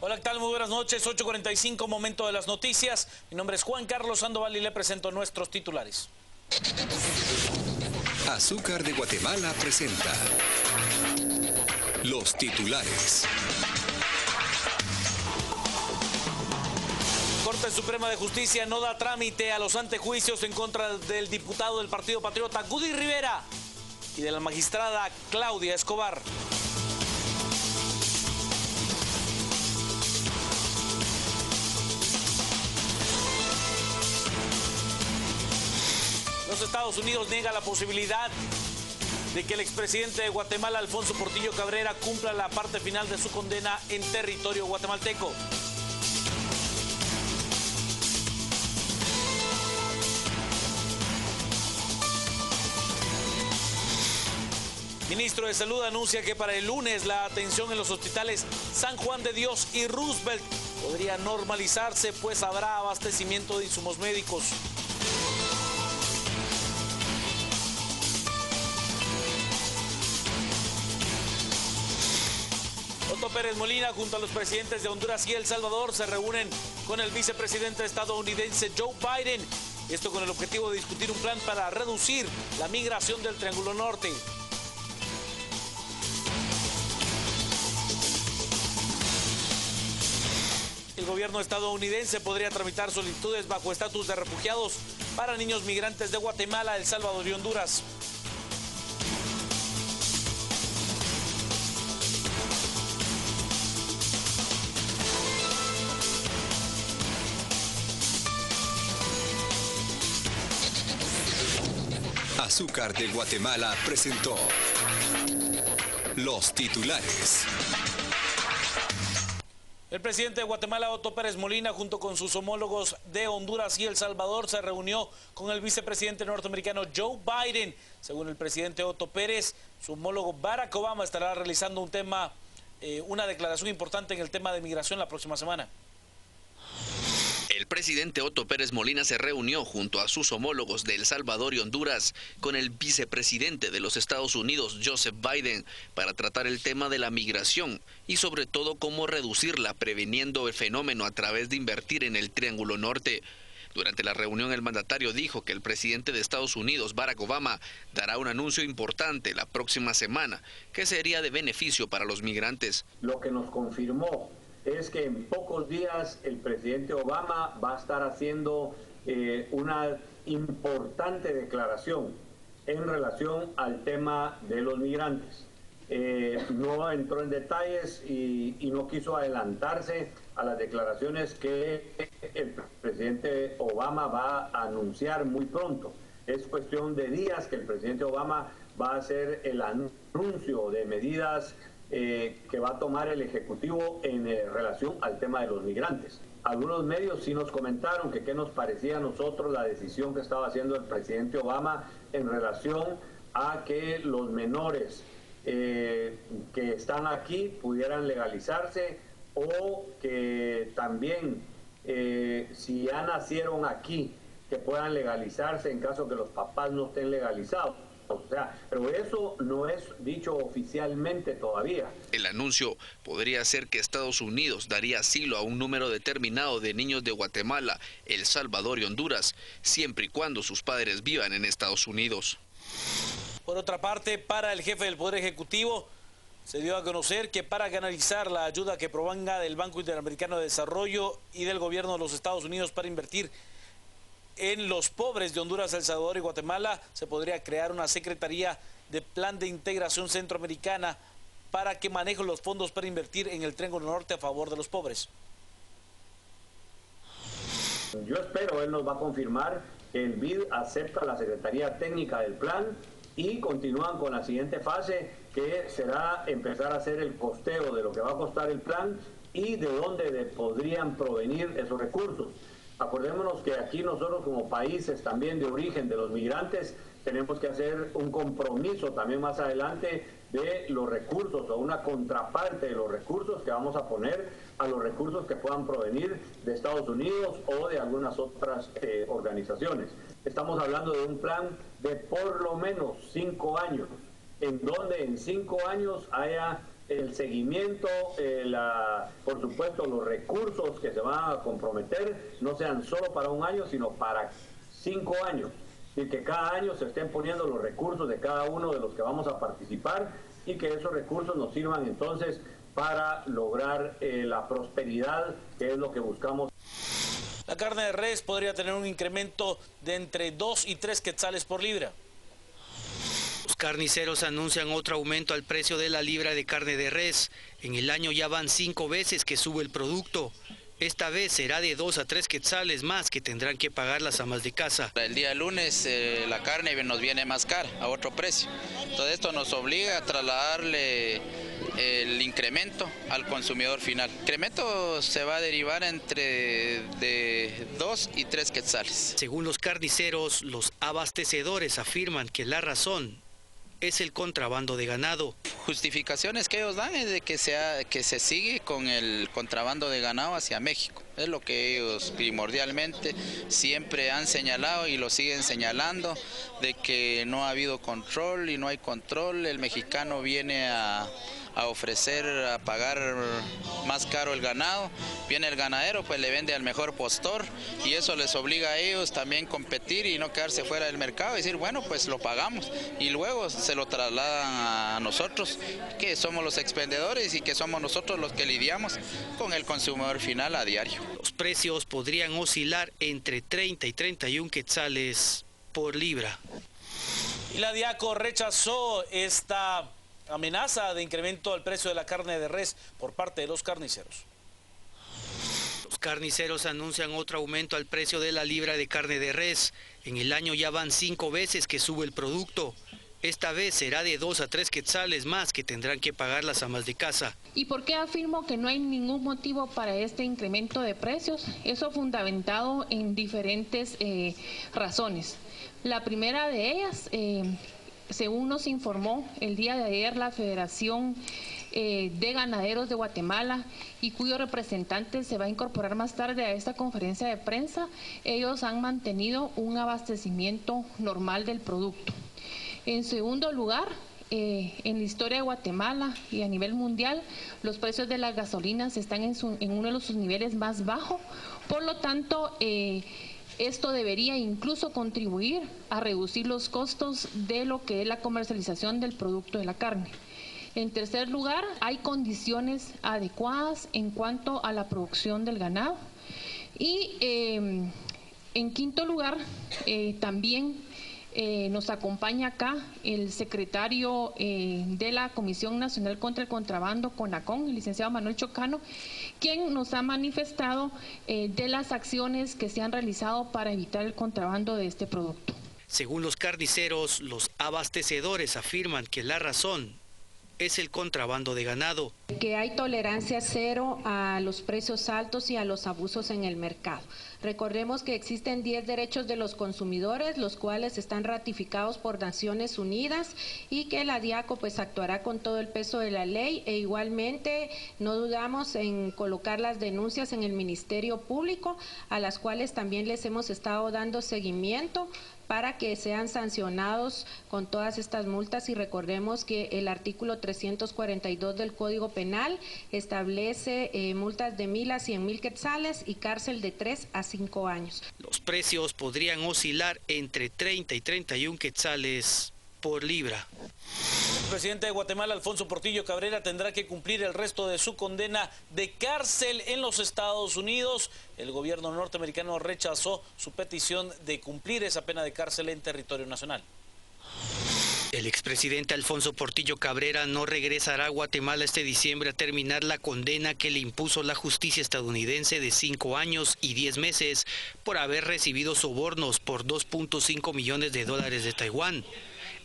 Hola, ¿qué tal? Muy buenas noches, 8:45, momento de las noticias. Mi nombre es Juan Carlos Sandoval y le presento nuestros titulares. Azúcar de Guatemala presenta los titulares. Corte Suprema de Justicia no da trámite a los antejuicios en contra del diputado del Partido Patriota, Gudy Rivera, y de la magistrada Claudia Escobar. Los Estados Unidos niega la posibilidad de que el expresidente de Guatemala, Alfonso Portillo Cabrera, cumpla la parte final de su condena en territorio guatemalteco. Ministro de Salud anuncia que para el lunes la atención en los hospitales San Juan de Dios y Roosevelt podría normalizarse, pues habrá abastecimiento de insumos médicos. Otto Pérez Molina, junto a los presidentes de Honduras y El Salvador, se reúnen con el vicepresidente estadounidense Joe Biden. Esto con el objetivo de discutir un plan para reducir la migración del Triángulo Norte. El gobierno estadounidense podría tramitar solicitudes bajo estatus de refugiados para niños migrantes de Guatemala, El Salvador y Honduras. Azúcar de Guatemala presentó los titulares. El presidente de Guatemala, Otto Pérez Molina, junto con sus homólogos de Honduras y El Salvador, se reunió con el vicepresidente norteamericano Joe Biden. Según el presidente Otto Pérez, su homólogo Barack Obama estará realizando una declaración importante en el tema de migración la próxima semana. El presidente Otto Pérez Molina se reunió junto a sus homólogos de El Salvador y Honduras con el vicepresidente de los Estados Unidos, Joseph Biden, para tratar el tema de la migración y sobre todo cómo reducirla, previniendo el fenómeno a través de invertir en el Triángulo Norte. Durante la reunión, el mandatario dijo que el presidente de Estados Unidos, Barack Obama, dará un anuncio importante la próxima semana, que sería de beneficio para los migrantes. Lo que nos confirmó es que en pocos días el presidente Obama va a estar haciendo una importante declaración en relación al tema de los migrantes. No entró en detalles y no quiso adelantarse a las declaraciones que el presidente Obama va a anunciar muy pronto. Es cuestión de días que el presidente Obama va a hacer el anuncio de medidas que va a tomar el Ejecutivo en relación al tema de los migrantes. Algunos medios sí nos comentaron que qué nos parecía a nosotros la decisión que estaba haciendo el presidente Obama en relación a que los menores que están aquí pudieran legalizarse, o que también si ya nacieron aquí, que puedan legalizarse en caso que los papás no estén legalizados. O sea, pero eso no es dicho oficialmente todavía. El anuncio podría ser que Estados Unidos daría asilo a un número determinado de niños de Guatemala, El Salvador y Honduras, siempre y cuando sus padres vivan en Estados Unidos. Por otra parte, para el jefe del Poder Ejecutivo, se dio a conocer que para canalizar la ayuda que provenga del Banco Interamericano de Desarrollo y del gobierno de los Estados Unidos para invertir en los pobres de Honduras, El Salvador y Guatemala, se podría crear una Secretaría de Plan de Integración Centroamericana para que maneje los fondos para invertir en el Triángulo Norte a favor de los pobres. Yo espero, él nos va a confirmar que el BID acepta la Secretaría Técnica del Plan y continúan con la siguiente fase, que será empezar a hacer el costeo de lo que va a costar el plan y de dónde podrían provenir esos recursos. Acordémonos que aquí nosotros como países también de origen de los migrantes tenemos que hacer un compromiso también más adelante de los recursos o una contraparte de los recursos que vamos a poner a los recursos que puedan provenir de Estados Unidos o de algunas otras organizaciones. Estamos hablando de un plan de por lo menos 5 años, en donde en 5 años haya el seguimiento, por supuesto los recursos que se van a comprometer no sean solo para un año, sino para 5 años, y que cada año se estén poniendo los recursos de cada uno de los que vamos a participar y que esos recursos nos sirvan entonces para lograr la prosperidad, que es lo que buscamos. La carne de res podría tener un incremento de entre 2 y 3 quetzales por libra. Los carniceros anuncian otro aumento al precio de la libra de carne de res. En el año ya van 5 veces que sube el producto. Esta vez será de 2 a 3 quetzales más que tendrán que pagar las amas de casa. El día lunes la carne nos viene más cara, a otro precio. Todo esto nos obliga a trasladarle el incremento al consumidor final. El incremento se va a derivar entre de 2 y 3 quetzales. Según los carniceros, los abastecedores afirman que la razón es el contrabando de ganado. Justificaciones que ellos dan es de que se sigue con el contrabando de ganado hacia México. Es lo que ellos primordialmente siempre han señalado y lo siguen señalando, de que no ha habido control y no hay control. El mexicano viene a ofrecer, a pagar más caro el ganado, viene el ganadero, pues le vende al mejor postor y eso les obliga a ellos también competir y no quedarse fuera del mercado y decir, bueno, pues lo pagamos, y luego se lo trasladan a nosotros, que somos los expendedores y que somos nosotros los que lidiamos con el consumidor final a diario. Los precios podrían oscilar entre 30 y 31 quetzales por libra. Y la Diaco rechazó esta amenaza de incremento al precio de la carne de res por parte de los carniceros. Los carniceros anuncian otro aumento al precio de la libra de carne de res. En el año ya van 5 veces que sube el producto. Esta vez será de 2 a 3 quetzales más que tendrán que pagar las amas de casa. ¿Y por qué afirmo que no hay ningún motivo para este incremento de precios? Eso fundamentado en diferentes razones. La primera de ellas, según nos informó el día de ayer la Federación de Ganaderos de Guatemala, y cuyo representante se va a incorporar más tarde a esta conferencia de prensa, ellos han mantenido un abastecimiento normal del producto. En segundo lugar, en la historia de Guatemala y a nivel mundial, los precios de las gasolinas están en uno de sus niveles más bajos, por lo tanto, esto debería incluso contribuir a reducir los costos de lo que es la comercialización del producto de la carne. En tercer lugar, hay condiciones adecuadas en cuanto a la producción del ganado. Y en quinto lugar, también nos acompaña acá el secretario de la Comisión Nacional contra el Contrabando, CONACON, el licenciado Manuel Chocano, quien nos ha manifestado de las acciones que se han realizado para evitar el contrabando de este producto. Según los carniceros, los abastecedores afirman que la razón es el contrabando de ganado. Que hay tolerancia cero a los precios altos y a los abusos en el mercado. Recordemos que existen 10 derechos de los consumidores, los cuales están ratificados por Naciones Unidas, y que la Diaco pues actuará con todo el peso de la ley, e igualmente no dudamos en colocar las denuncias en el Ministerio Público, a las cuales también les hemos estado dando seguimiento para que sean sancionados con todas estas multas. Y recordemos que el artículo 342 del Código Penal establece multas de 1,000 a 100,000 quetzales y cárcel de 3 a 5 años. Los precios podrían oscilar entre 30 y 31 quetzales por libra. El presidente de Guatemala, Alfonso Portillo Cabrera, tendrá que cumplir el resto de su condena de cárcel en los Estados Unidos. El gobierno norteamericano rechazó su petición de cumplir esa pena de cárcel en territorio nacional. El expresidente Alfonso Portillo Cabrera no regresará a Guatemala este diciembre a terminar la condena que le impuso la justicia estadounidense de 5 años y 10 meses por haber recibido sobornos por $2.5 millones de Taiwán.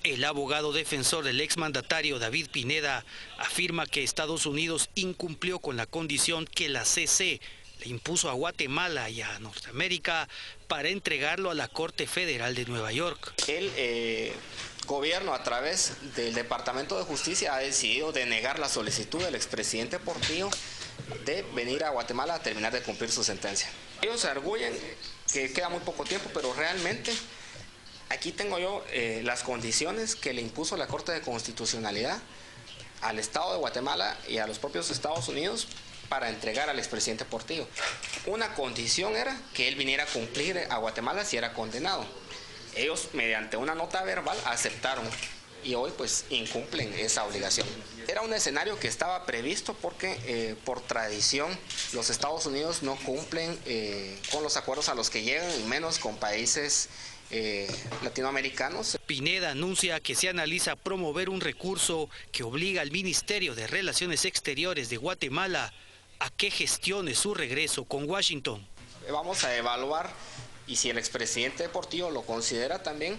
El abogado defensor del exmandatario David Pineda afirma que Estados Unidos incumplió con la condición que la CC le impuso a Guatemala y a Norteamérica para entregarlo a la Corte Federal de Nueva York. El gobierno, a través del Departamento de Justicia, ha decidido denegar la solicitud del expresidente Portillo de venir a Guatemala a terminar de cumplir su sentencia. Ellos se arguyen que queda muy poco tiempo, pero realmente aquí tengo yo las condiciones que le impuso la Corte de Constitucionalidad al Estado de Guatemala y a los propios Estados Unidos para entregar al expresidente Portillo. Una condición era que él viniera a cumplir a Guatemala si era condenado. Ellos, mediante una nota verbal, aceptaron y hoy pues incumplen esa obligación. Era un escenario que estaba previsto porque por tradición los Estados Unidos no cumplen con los acuerdos a los que llegan, y menos con países latinoamericanos. Pineda anuncia que se analiza promover un recurso que obliga al Ministerio de Relaciones Exteriores de Guatemala a que gestione su regreso con Washington. Vamos a evaluar, y si el expresidente Portillo lo considera también,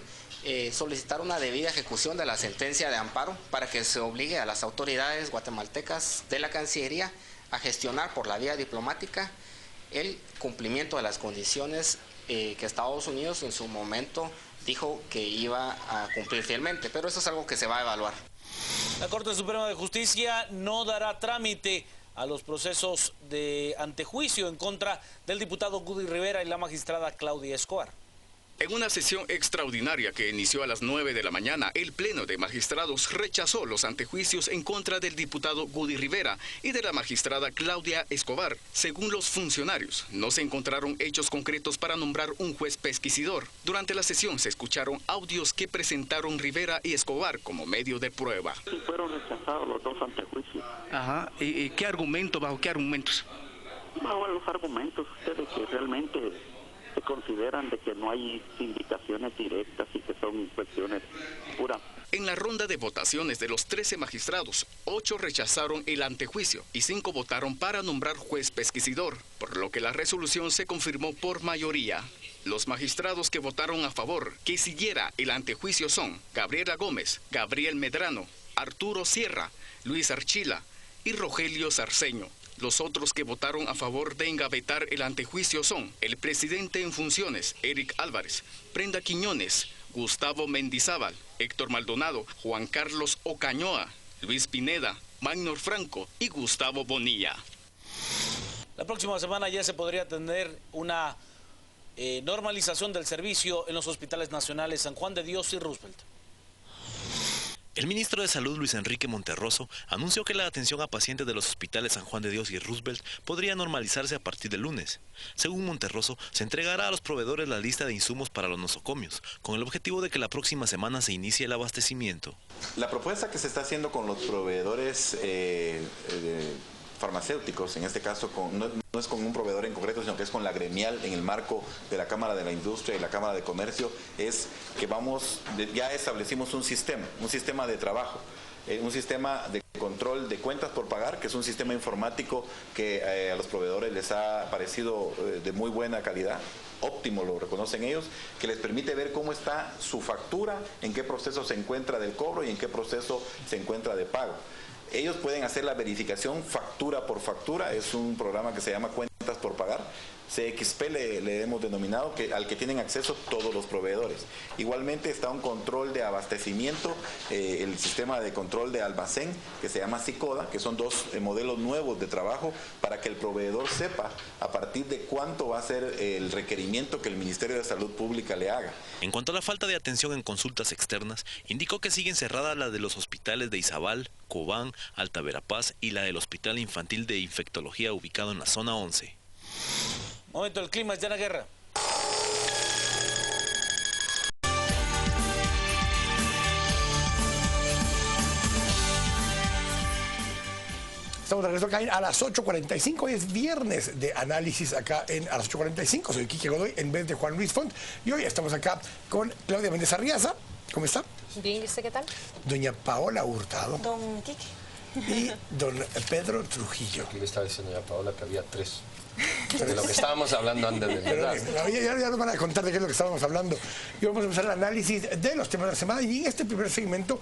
solicitar una debida ejecución de la sentencia de amparo para que se obligue a las autoridades guatemaltecas de la Cancillería a gestionar por la vía diplomática el cumplimiento de las condiciones que Estados Unidos en su momento dijo que iba a cumplir fielmente, pero eso es algo que se va a evaluar. La Corte Suprema de Justicia no dará trámite a los procesos de antejuicio en contra del diputado Gudy Rivera y la magistrada Claudia Escobar. En una sesión extraordinaria que inició a las 9 de la mañana, el Pleno de Magistrados rechazó los antejuicios en contra del diputado Gudy Rivera y de la magistrada Claudia Escobar. Según los funcionarios, no se encontraron hechos concretos para nombrar un juez pesquisidor. Durante la sesión se escucharon audios que presentaron Rivera y Escobar como medio de prueba. Sí, fueron rechazados los dos antejuicios. Ajá. ¿Y qué argumento, bajo qué argumentos? Bajo los argumentos ustedes que realmente se consideran de que no hay indicaciones directas y que son cuestiones puras. En la ronda de votaciones de los 13 magistrados, 8 rechazaron el antejuicio y 5 votaron para nombrar juez pesquisidor, por lo que la resolución se confirmó por mayoría. Los magistrados que votaron a favor que siguiera el antejuicio son Gabriela Gómez, Gabriel Medrano, Arturo Sierra, Luis Archila y Rogelio Sarceño. Los otros que votaron a favor de engavetar el antejuicio son el presidente en funciones, Eric Álvarez, Brenda Quiñones, Gustavo Mendizábal, Héctor Maldonado, Juan Carlos Ocañoa, Luis Pineda, Magnor Franco y Gustavo Bonilla. La próxima semana ya se podría tener una normalización del servicio en los hospitales nacionales San Juan de Dios y Roosevelt. El ministro de Salud, Luis Enrique Monterroso, anunció que la atención a pacientes de los hospitales San Juan de Dios y Roosevelt podría normalizarse a partir del lunes. Según Monterroso, se entregará a los proveedores la lista de insumos para los nosocomios, con el objetivo de que la próxima semana se inicie el abastecimiento. La propuesta que se está haciendo con los proveedores farmacéuticos, en este caso no es con un proveedor en concreto, sino que es con la gremial en el marco de la Cámara de la Industria y la Cámara de Comercio, es que ya establecimos un sistema de trabajo, un sistema de control de cuentas por pagar, que es un sistema informático que a los proveedores les ha parecido de muy buena calidad, óptimo, lo reconocen ellos, que les permite ver cómo está su factura, en qué proceso se encuentra del cobro y en qué proceso se encuentra de pago. Ellos pueden hacer la verificación factura por factura, es un programa que se llama Cuentas por Pagar, CXP le hemos denominado, al que tienen acceso todos los proveedores. Igualmente está un control de abastecimiento, el sistema de control de almacén, que se llama SICODA, que son dos modelos nuevos de trabajo para que el proveedor sepa a partir de cuánto va a ser el requerimiento que el Ministerio de Salud Pública le haga. En cuanto a la falta de atención en consultas externas, indicó que siguen cerradas las de los hospitales de Izabal, Cobán, Alta Verapaz y la del Hospital Infantil de Infectología ubicado en la zona 11. Momento del clima, Diana Guerra. Estamos de regreso acá a las 8:45, hoy es viernes de análisis acá a las 8:45, soy Quique Godoy en vez de Juan Luis Font y hoy estamos acá con Claudia Méndez Arriaza. ¿Cómo está? Bien, ¿y usted qué tal? Doña Paola Hurtado. Don Quique. Y don Pedro Trujillo. Aquí le estaba diciendo ya Paola que había 3. De lo que estábamos hablando antes de ya nos van a contar de qué es lo que estábamos hablando. Y vamos a empezar el análisis de los temas de la semana. Y en este primer segmento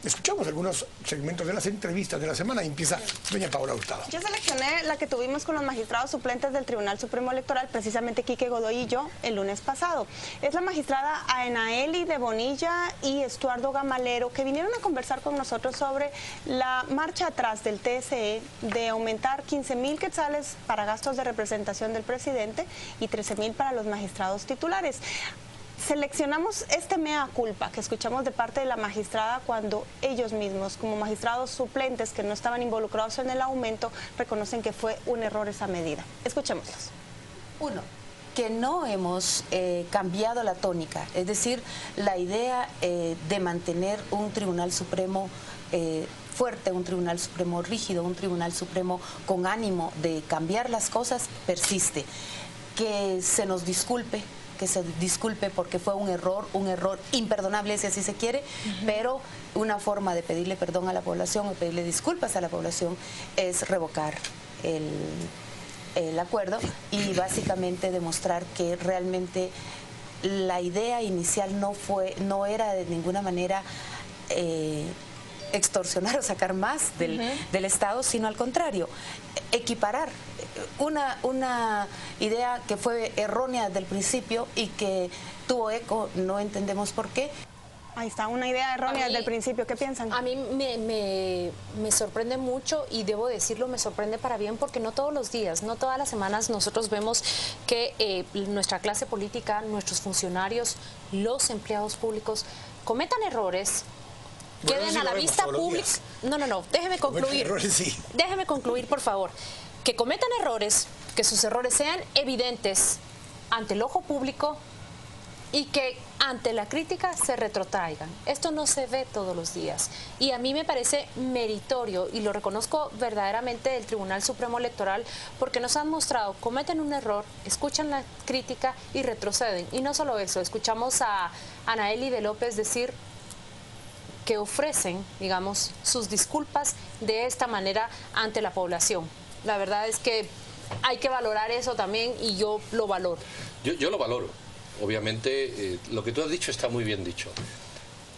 escuchamos algunos segmentos de las entrevistas de la semana. Y empieza doña Paola Hurtado. Yo seleccioné la que tuvimos con los magistrados suplentes del Tribunal Supremo Electoral, precisamente Quique Godoy y yo, el lunes pasado. Es la magistrada Aenaeli de Bonilla y Estuardo Gamalero, que vinieron a conversar con nosotros sobre la marcha atrás del TSE de aumentar 15,000 quetzales para gastos de representación del presidente y 13,000 para los magistrados titulares. seleccionamos este mea culpa que escuchamos de parte de la magistrada cuando ellos mismos, como magistrados suplentes que no estaban involucrados en el aumento, reconocen que fue un error esa medida. Escuchémoslos. Uno, que no hemos cambiado la tónica, es decir, la idea de mantener un Tribunal Supremo fuerte, un Tribunal Supremo rígido, un Tribunal Supremo con ánimo de cambiar las cosas, persiste. Que se nos disculpe, porque fue un error imperdonable, si así se quiere, pero una forma de pedirle perdón a la población o pedirle disculpas a la población es revocar el acuerdo y básicamente demostrar que realmente la idea inicial no era de ninguna manera extorsionar o sacar más del Estado, sino al contrario, equiparar una idea que fue errónea desde el principio y que tuvo eco, no entendemos por qué. Ahí está, una idea errónea desde el principio. ¿Qué piensan? A mí me sorprende mucho y debo decirlo, me sorprende para bien porque no todos los días, no todas las semanas nosotros vemos que nuestra clase política, nuestros funcionarios, los empleados públicos cometan errores, queden a la vista pública. No, déjeme concluir. Errores, sí. Déjeme concluir, por favor. Que cometan errores, que sus errores sean evidentes ante el ojo público y que ante la crítica se retrotraigan. Esto no se ve todos los días y a mí me parece meritorio y lo reconozco verdaderamente del Tribunal Supremo Electoral porque nos han mostrado, cometen un error, escuchan la crítica y retroceden. Y no solo eso, escuchamos a Anaeli de López decir que ofrecen, digamos, sus disculpas de esta manera ante la población. La verdad es que hay que valorar eso también y yo lo valoro. Yo lo valoro. Obviamente, lo que tú has dicho está muy bien dicho.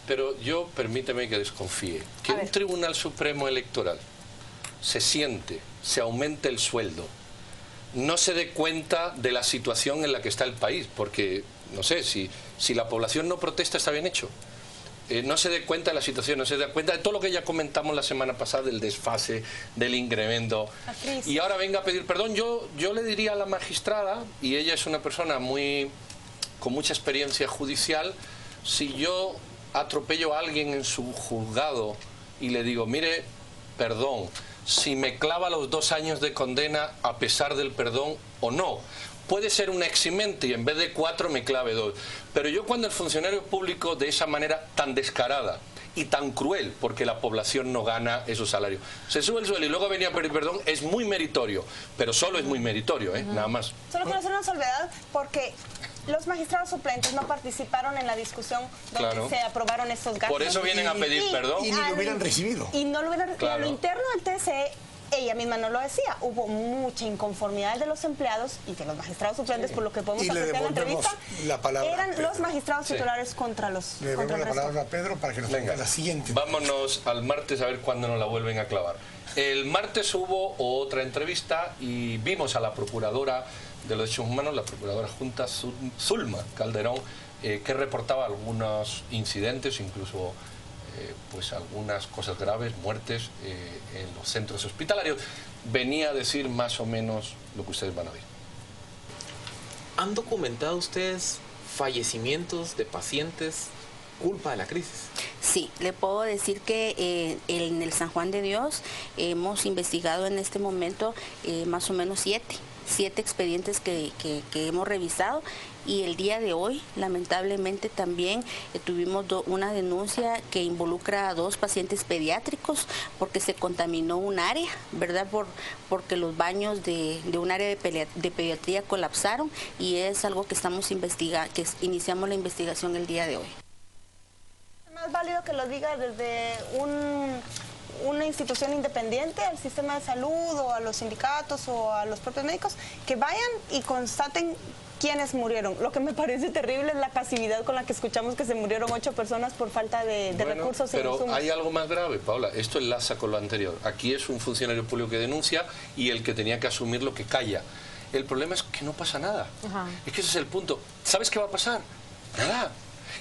Pero yo, permíteme que desconfíe. Que un Tribunal Supremo Electoral se siente, se aumente el sueldo, no se dé cuenta de la situación en la que está el país, porque, no sé, si la población no protesta está bien hecho. No se dé cuenta de la situación, no se dé cuenta de todo lo que ya comentamos la semana pasada, del desfase, del incremento. Y ahora venga a pedir perdón. Yo le diría a la magistrada, y ella es una persona con mucha experiencia judicial, si yo atropello a alguien en su juzgado y le digo, mire, perdón, si me clava los 2 años de condena a pesar del perdón o no. Puede ser un eximente y en vez de 4 me clave 2. Pero yo cuando el funcionario público de esa manera tan descarada y tan cruel, porque la población no gana esos salarios, se sube el suelo y luego venía a pedir perdón, es muy meritorio, pero solo es muy meritorio, nada más. Solo quiero hacer una salvedad porque los magistrados suplentes no participaron en la discusión donde se aprobaron estos gastos. Por eso vienen a pedir perdón. Y ni lo hubieran recibido. Y no lo hubieran recibido. A lo interno del TSE, ella misma no lo decía, hubo mucha inconformidad de los empleados y de los magistrados suplentes, por lo que podemos apreciar en la entrevista, eran los magistrados titulares contra los... Le devolvemos la palabra a Pedro para que nos venga la siguiente. Vámonos al martes a ver cuándo nos la vuelven a clavar. El martes hubo otra entrevista y vimos a la procuradora de los derechos humanos, la procuradora junta Zulma Calderón, que reportaba algunos incidentes, incluso pues algunas cosas graves, muertes en los centros hospitalarios. Venía a decir más o menos lo que ustedes van a ver. ¿Han documentado ustedes fallecimientos de pacientes culpa de la crisis? Sí, le puedo decir que en el San Juan de Dios hemos investigado en este momento más o menos 7 expedientes que hemos revisado, y el día de hoy lamentablemente también tuvimos una denuncia que involucra a 2 pacientes pediátricos porque se contaminó un área, ¿verdad? Porque los baños de un área de pediatría colapsaron, y es algo que estamos investigando, que iniciamos la investigación el día de hoy. ¿Es más válido que lo diga desde una institución independiente, al sistema de salud o a los sindicatos o a los propios médicos, que vayan y constaten quiénes murieron? Lo que me parece terrible es la pasividad con la que escuchamos que se murieron 8 personas por falta de recursos. Pero hay algo más grave, Paula. Esto enlaza con lo anterior. Aquí es un funcionario público que denuncia y el que tenía que asumir lo que calla. El problema es que no pasa nada. Es que ese es el punto. ¿Sabes qué va a pasar? Nada.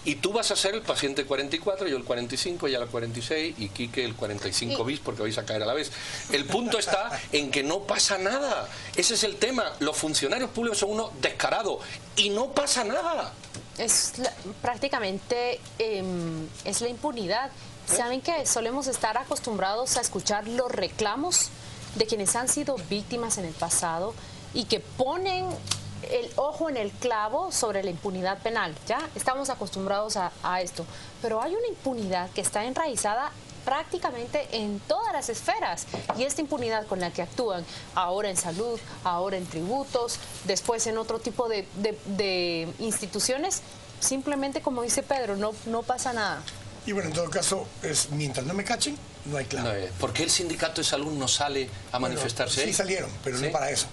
Y tú vas a ser el paciente 44, yo el 45, ella el 46 y Quique el 45 bis porque vais a caer a la vez. El punto está en que no pasa nada. Ese es el tema. Los funcionarios públicos son unos descarados y no pasa nada. prácticamente es la impunidad. ¿Saben que solemos estar acostumbrados a escuchar los reclamos de quienes han sido víctimas en el pasado y que ponen el ojo en el clavo sobre la impunidad penal? Ya estamos acostumbrados a esto, pero hay una impunidad que está enraizada prácticamente en todas las esferas, y esta impunidad con la que actúan ahora en salud, ahora en tributos, después en otro tipo de instituciones, simplemente, como dice Pedro, no pasa nada. Y bueno, en todo caso, mientras no me cachen, no hay clavo. ¿Por qué el sindicato de salud no sale a manifestarse? Sí salieron, pero no para eso.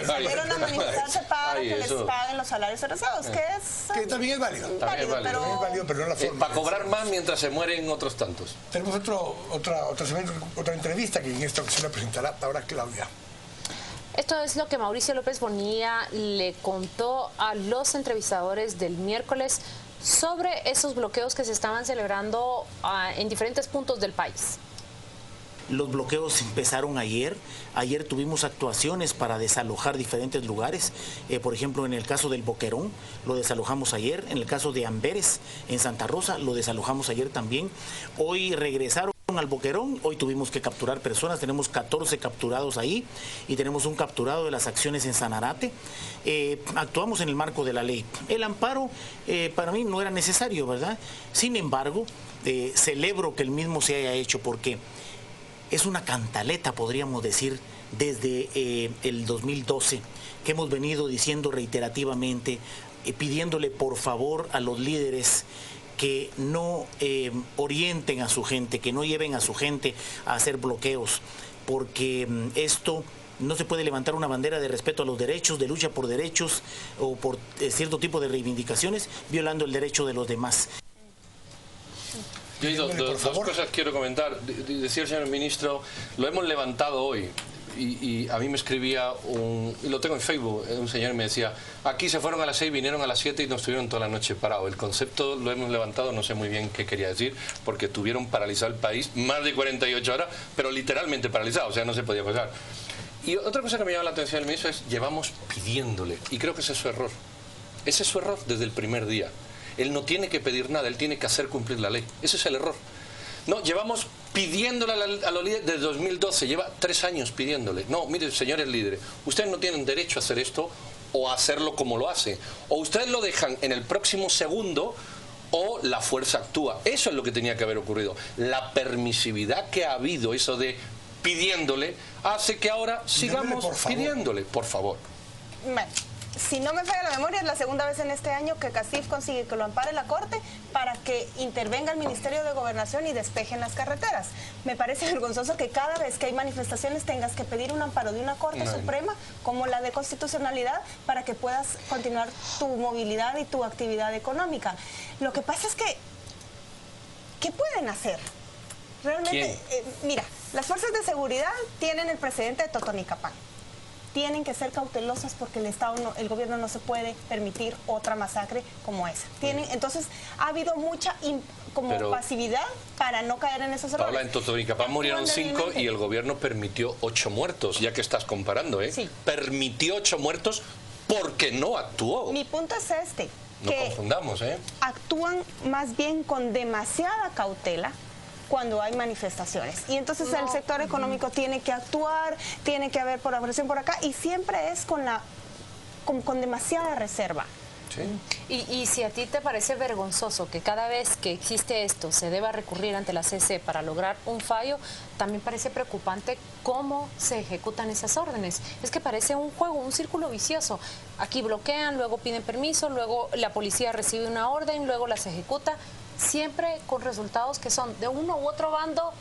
Salieron a manifestarse para que les paguen los salarios atrasados, que también es válido. También es válido, pero no la forma. Para cobrar más mientras se mueren otros tantos. Tenemos otra entrevista que en esta ocasión la presentará ahora Claudia. Esto es lo que Mauricio López Bonilla le contó a los entrevistadores del miércoles sobre esos bloqueos que se estaban celebrando en diferentes puntos del país. Los bloqueos empezaron ayer. Ayer tuvimos actuaciones para desalojar diferentes lugares. Por ejemplo, en el caso del Boquerón, lo desalojamos ayer. En el caso de Amberes, en Santa Rosa, lo desalojamos ayer también. Hoy regresaron al Boquerón. Hoy tuvimos que capturar personas. Tenemos 14 capturados ahí y tenemos un capturado de las acciones en Sanarate. Actuamos en el marco de la ley. El amparo para mí no era necesario, ¿verdad? Sin embargo, celebro que el mismo se haya hecho porque es una cantaleta, podríamos decir, desde el 2012, que hemos venido diciendo reiterativamente, pidiéndole por favor a los líderes que no orienten a su gente, que no lleven a su gente a hacer bloqueos, porque esto no se puede levantar una bandera de respeto a los derechos, de lucha por derechos o por cierto tipo de reivindicaciones, violando el derecho de los demás. Yo dos cosas quiero comentar. Decía el señor ministro, lo hemos levantado hoy. Y a mí me escribía, y lo tengo en Facebook, un señor me decía, aquí se fueron a las 6, vinieron a las 7 y nos tuvieron toda la noche parado. El concepto lo hemos levantado, no sé muy bien qué quería decir, porque tuvieron paralizado el país más de 48 horas, pero literalmente paralizado, o sea, no se podía pasar. Y otra cosa que me llama la atención del ministro es, llevamos pidiéndole, y creo que ese es su error. Ese es su error desde el primer día. Él no tiene que pedir nada, él tiene que hacer cumplir la ley. Ese es el error. No, llevamos pidiéndole a los líderes desde 2012, lleva 3 años pidiéndole. No, mire, señores líderes, ustedes no tienen derecho a hacer esto o a hacerlo como lo hacen. O ustedes lo dejan en el próximo segundo o la fuerza actúa. Eso es lo que tenía que haber ocurrido. La permisividad que ha habido, eso de pidiéndole, hace que ahora sigamos pidiéndole, por favor. Bueno, si no me falla la memoria, es la segunda vez en este año que CACIF consigue que lo ampare la Corte para que intervenga el Ministerio de Gobernación y despejen las carreteras. Me parece vergonzoso que cada vez que hay manifestaciones tengas que pedir un amparo de una Corte Suprema como la de Constitucionalidad para que puedas continuar tu movilidad y tu actividad económica. Lo que pasa es que, ¿qué pueden hacer? Realmente, mira, las fuerzas de seguridad tienen el precedente de Totonicapán. Tienen que ser cautelosas porque el gobierno no se puede permitir otra masacre como esa. Entonces, ha habido mucha pasividad para no caer en esos errores. Paula, en Totonicapán murieron 5 y el gobierno permitió 8 muertos, ya que estás comparando, ¿eh? Sí. Permitió 8 muertos porque no actuó. Mi punto es este. No confundamos, ¿eh? Actúan más bien con demasiada cautela cuando hay manifestaciones. Y entonces el sector económico tiene que actuar, tiene que haber presión por acá, y siempre es con demasiada reserva. ¿Sí? Y si a ti te parece vergonzoso que cada vez que existe esto se deba recurrir ante la CC para lograr un fallo, también parece preocupante cómo se ejecutan esas órdenes. Es que parece un juego, un círculo vicioso. Aquí bloquean, luego piden permiso, luego la policía recibe una orden, luego las ejecuta, siempre con resultados que son de uno u otro bando.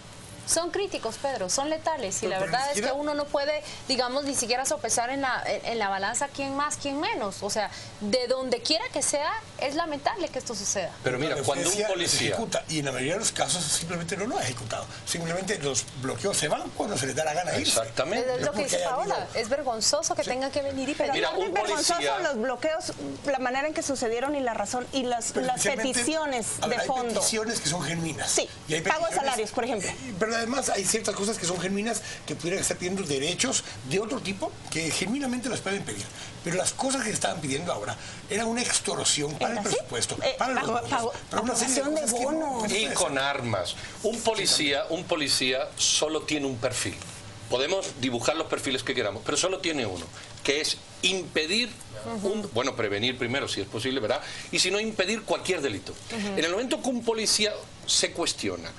Son críticos, Pedro, son letales, y la verdad es que uno no puede, digamos, ni siquiera sopesar en la balanza quién más, quién menos. O sea, de donde quiera que sea, es lamentable que esto suceda. Pero mira, cuando un policía ejecuta, y en la mayoría de los casos simplemente no lo ha ejecutado, simplemente los bloqueos se van cuando se les da la gana irse. Exactamente. Es lo que dice Paola, es vergonzoso que tengan que venir y pedir. Pero no es vergonzoso los bloqueos, la manera en que sucedieron y la razón, y las peticiones de fondo. Hay peticiones que son genuinas. Sí, pago de salarios, por ejemplo. Pero además hay ciertas cosas que son genuinas, que pudieran estar pidiendo derechos de otro tipo que genuinamente las pueden pedir. Pero las cosas que estaban pidiendo ahora era una extorsión. Para el presupuesto. Para una aprobación de bonos. Y con armas. Un policía solo tiene un perfil. Podemos dibujar los perfiles que queramos, pero solo tiene uno, que es impedir, bueno, prevenir primero, si es posible, ¿verdad? Y si no, impedir cualquier delito. En el momento que un policía se cuestiona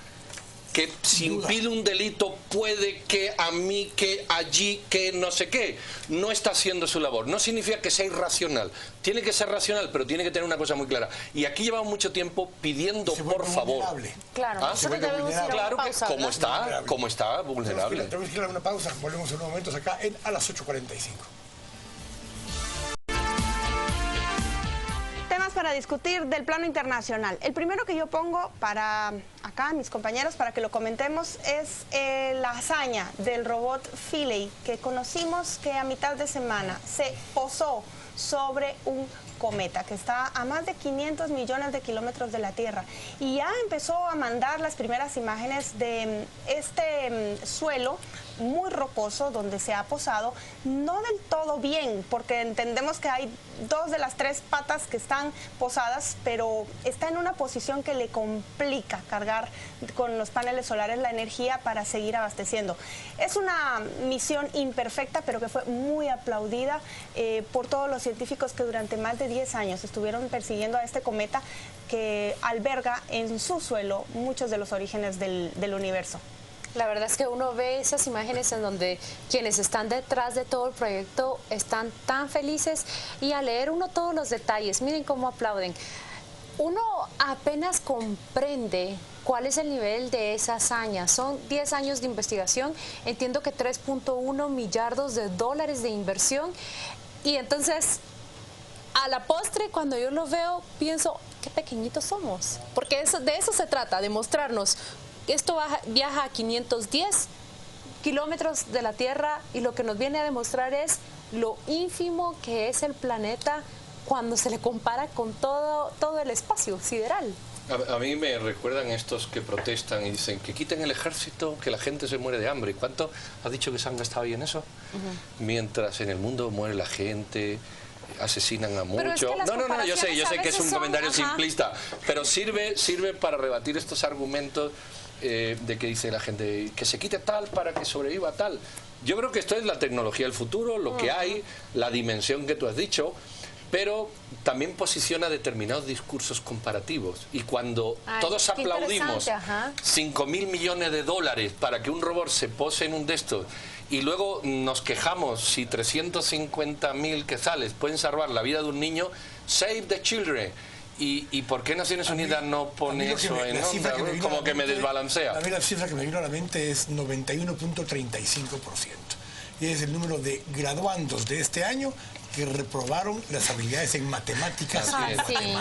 que si impide un delito puede que a mí, que allí, que no sé qué, no está haciendo su labor. No significa que sea irracional. Tiene que ser racional, pero tiene que tener una cosa muy clara. Y aquí llevamos mucho tiempo pidiendo, por favor. Claro, ¿Ah? Claro que como está vulnerable. Tenemos que ir a una pausa. Volvemos en unos momentos acá a las 8:45. Temas para discutir del plano internacional. El primero que yo pongo para acá, mis compañeros, para que lo comentemos, es la hazaña del robot Philae, que conocimos que a mitad de semana se posó sobre un cometa que está a más de 500 millones de kilómetros de la Tierra y ya empezó a mandar las primeras imágenes de este suelo muy rocoso donde se ha posado, no del todo bien, porque entendemos que hay 2 de las 3 patas que están posadas, pero está en una posición que le complica cargar con los paneles solares la energía para seguir abasteciendo. Es una misión imperfecta, pero que fue muy aplaudida por todos los científicos que durante más de 10 años estuvieron persiguiendo a este cometa que alberga en su suelo muchos de los orígenes del universo. La verdad es que uno ve esas imágenes en donde quienes están detrás de todo el proyecto están tan felices y al leer uno todos los detalles, miren cómo aplauden. Uno apenas comprende cuál es el nivel de esa hazaña. Son 10 años de investigación, entiendo que 3.1 millardos de dólares de inversión y entonces a la postre cuando yo lo veo pienso qué pequeñitos somos, porque de eso se trata, de mostrarnos. Esto viaja a 510 kilómetros de la Tierra y lo que nos viene a demostrar es lo ínfimo que es el planeta cuando se le compara con todo el espacio sideral. A mí me recuerdan estos que protestan y dicen que quiten el ejército, que la gente se muere de hambre. ¿Cuánto has dicho que se han gastado ahí en eso? Mientras en el mundo muere la gente, asesinan a muchos. Es que no, yo sé que es un comentario simplista, pero sirve para rebatir estos argumentos de que dice la gente que se quite tal para que sobreviva tal. Yo creo que esto es la tecnología del futuro, lo que hay, la dimensión que tú has dicho, pero también posiciona determinados discursos comparativos. Y cuando todos aplaudimos 5.000 millones de dólares para que un robot se pose en un de estos y luego nos quejamos si 350.000 quetzales pueden salvar la vida de un niño, save the children. ¿Y por qué Naciones Unidas no pone eso en onda? Como que me desbalancea. A mí la cifra que me vino a la mente es 91.35%. Y es el número de graduandos de este año que reprobaron las habilidades en matemáticas.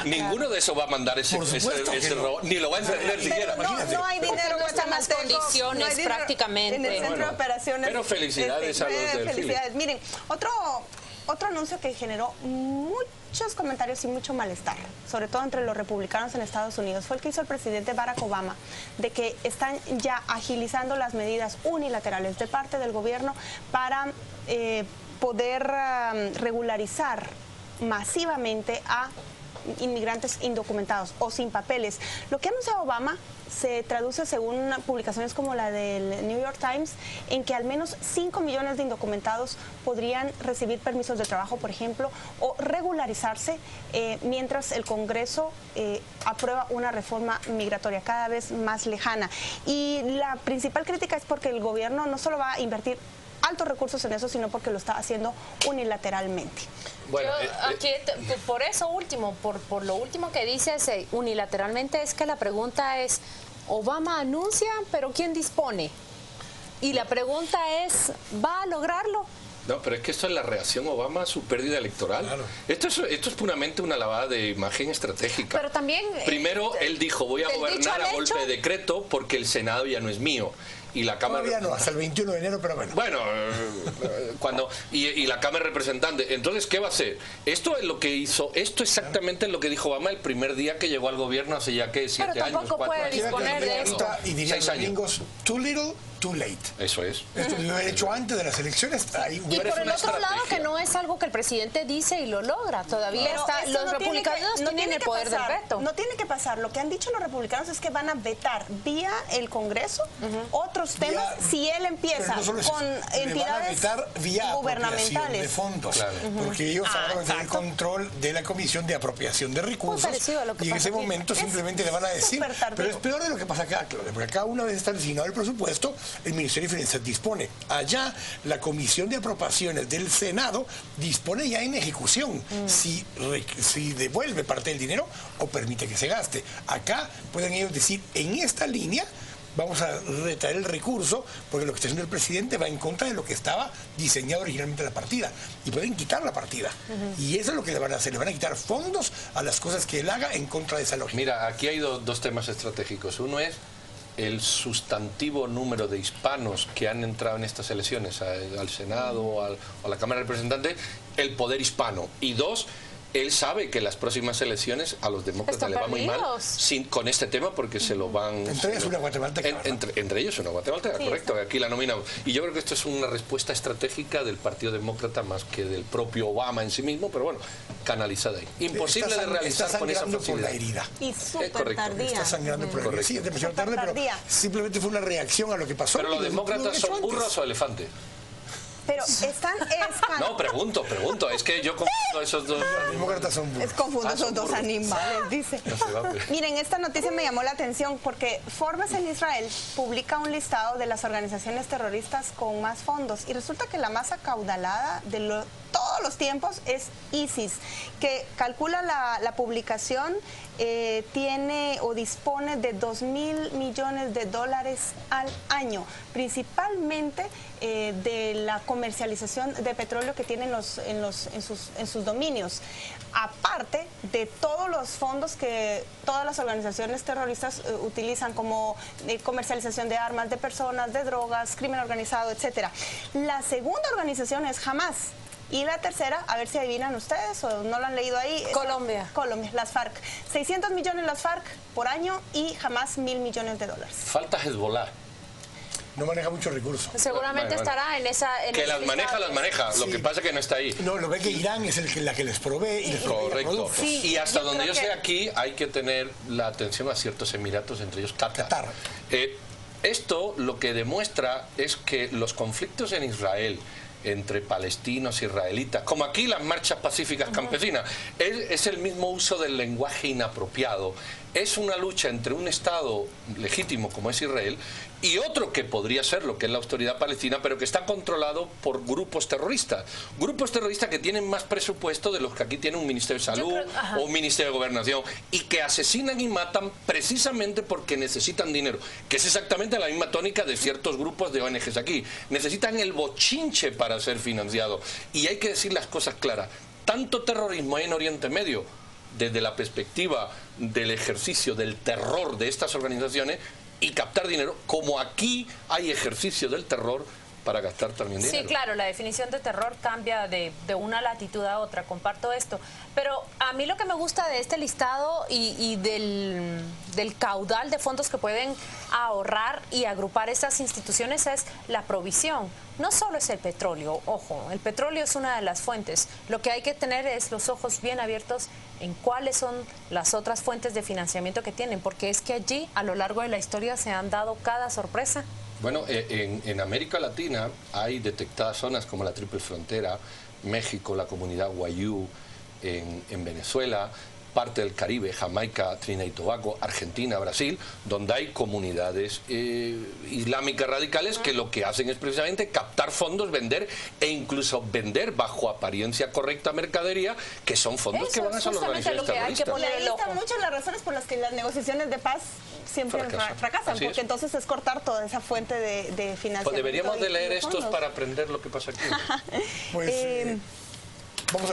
Ninguno de esos va a mandar ese robot, ni lo va a entender siquiera. No hay dinero en las condiciones prácticamente. En el centro de operaciones. Pero felicidades a los del felicidades. Miren, otro anuncio que generó muchos comentarios y mucho malestar, sobre todo entre los republicanos en Estados Unidos, fue el que hizo el presidente Barack Obama, de que están ya agilizando las medidas unilaterales de parte del gobierno para poder regularizar masivamente a inmigrantes indocumentados o sin papeles. Lo que ha anunciado Obama se traduce, según publicaciones como la del New York Times, en que al menos 5 millones de indocumentados podrían recibir permisos de trabajo, por ejemplo, o regularizarse mientras el Congreso aprueba una reforma migratoria cada vez más lejana. Y la principal crítica es porque el gobierno no solo va a invertir altos recursos en eso, sino porque lo está haciendo unilateralmente. Bueno, aquí, por eso último, por lo último que dices unilateralmente, es que la pregunta es, Obama anuncia, pero ¿quién dispone? Y la pregunta es, ¿va a lograrlo? No, pero es que esto es la reacción Obama a su pérdida electoral. Claro. Esto es puramente una lavada de imagen estratégica. Pero también... Primero, él dijo, voy a gobernar a golpe de decreto porque el Senado ya no es mío. Y la Cámara... Todavía no, hasta el 21 de enero, pero bueno. Bueno, y la Cámara de Representantes. Entonces, ¿qué va a hacer? Esto es lo que hizo, esto exactamente es lo que dijo Obama el primer día que llegó al gobierno hace ya que 7 años, 4 años. Puede disponer de esto. Y dirían los gringos, too little, too late. Eso es. Esto lo he hecho antes de las elecciones. Ahí y por el otro lado, que no es algo que el presidente dice y lo logra. Todavía los republicanos tienen el poder del veto. No tiene que pasar. Lo que han dicho los republicanos es que van a vetar vía el Congreso otros temas si él empieza con entidades gubernamentales de fondos, porque ellos ahora van a tener el control de la Comisión de Apropiación de Recursos y en ese momento simplemente le van a decir, pero es peor de lo que pasa acá, Claudia, porque acá una vez está designado el presupuesto, el Ministerio de Finanzas dispone. Allá la Comisión de Apropiaciones del Senado dispone ya en ejecución si devuelve parte del dinero o permite que se gaste. Acá pueden ellos decir, en esta línea vamos a retraer el recurso porque lo que está haciendo el presidente va en contra de lo que estaba diseñado originalmente la partida y pueden quitar la partida y eso es lo que le van a hacer, le van a quitar fondos a las cosas que él haga en contra de esa lógica. Mira, aquí hay dos temas estratégicos. Uno es el sustantivo número de hispanos que han entrado en estas elecciones al Senado o a la Cámara de Representantes, el poder hispano. Y dos, él sabe que las próximas elecciones a los demócratas le va muy mal con este tema porque se lo van... Entre ellos una guatemalteca. Entre ellos una guatemalteca, correcto, aquí la nominamos. Y yo creo que esto es una respuesta estratégica del Partido Demócrata más que del propio Obama en sí mismo, pero bueno, canalizada ahí. Imposible de realizar con esa facilidad. Por la herida. Y súper tardía. Está sangrando por la herida. Sí, es demasiado tarde, pero simplemente fue una reacción a lo que pasó. ¿Pero los demócratas son burros o elefantes? Pero están... No, pregunto. Es que yo confundo esos dos. Los demócratas son burros. Confundo esos dos animales, dice. Miren, esta noticia me llamó la atención porque Forbes en Israel publica un listado de las organizaciones terroristas con más fondos y resulta que la más acaudalada de todos los tiempos es ISIS, que calcula la publicación, tiene o dispone de $2.000 millones al año, principalmente de la comercialización de petróleo que tienen en sus dominios, aparte de todos los fondos que todas las organizaciones terroristas utilizan como comercialización de armas, de personas, de drogas, crimen organizado, etcétera. La segunda organización es Hamas. Y la tercera, a ver si adivinan ustedes o no lo han leído ahí. Colombia, las FARC. 600 millones las FARC por año y jamás $1.000 millones. Falta Hezbollah. No maneja muchos recursos. Seguramente estará en esa... que las maneja. Sí. Lo que pasa es que no está ahí. No, lo ve que Irán es la que les provee y les correcto. Sí, y hasta donde yo sé aquí hay que tener la atención a ciertos emiratos, entre ellos Qatar. Esto lo que demuestra es que los conflictos en Israel entre palestinos e israelitas, como aquí las marchas pacíficas campesinas, es el mismo uso del lenguaje inapropiado. Es una lucha entre un Estado legítimo como es Israel y otro que podría ser lo que es la autoridad palestina, pero que está controlado por grupos terroristas que tienen más presupuesto de los que aquí tiene un Ministerio de Salud o un Ministerio de Gobernación, y que asesinan y matan precisamente porque necesitan dinero, que es exactamente la misma tónica de ciertos grupos de ONGs aquí. Necesitan el bochinche para ser financiados, y hay que decir las cosas claras. Tanto terrorismo hay en Oriente Medio, desde la perspectiva del ejercicio del terror de estas organizaciones y captar dinero, como aquí hay ejercicio del terror para gastar también dinero. Sí, claro, la definición de terror cambia de una latitud a otra, comparto esto. Pero a mí lo que me gusta de este listado y del caudal de fondos que pueden ahorrar y agrupar estas instituciones es la provisión. No solo es el petróleo, ojo, el petróleo es una de las fuentes. Lo que hay que tener es los ojos bien abiertos en cuáles son las otras fuentes de financiamiento que tienen, porque es que allí, a lo largo de la historia, se han dado cada sorpresa. Bueno, en América Latina hay detectadas zonas como la Triple Frontera, México, la comunidad Wayuu, en Venezuela, parte del Caribe, Jamaica, Trinidad y Tobago, Argentina, Brasil, donde hay comunidades islámicas radicales que lo que hacen es precisamente captar fondos, vender e incluso vender bajo apariencia correcta mercadería, que son fondos que van a las organizaciones terroristas. Y ahí están muchas las razones por las que las negociaciones de paz siempre fracasan, porque entonces es cortar toda esa fuente de financiamiento. Pues deberíamos de leer estos para aprender lo que pasa aquí. Pues...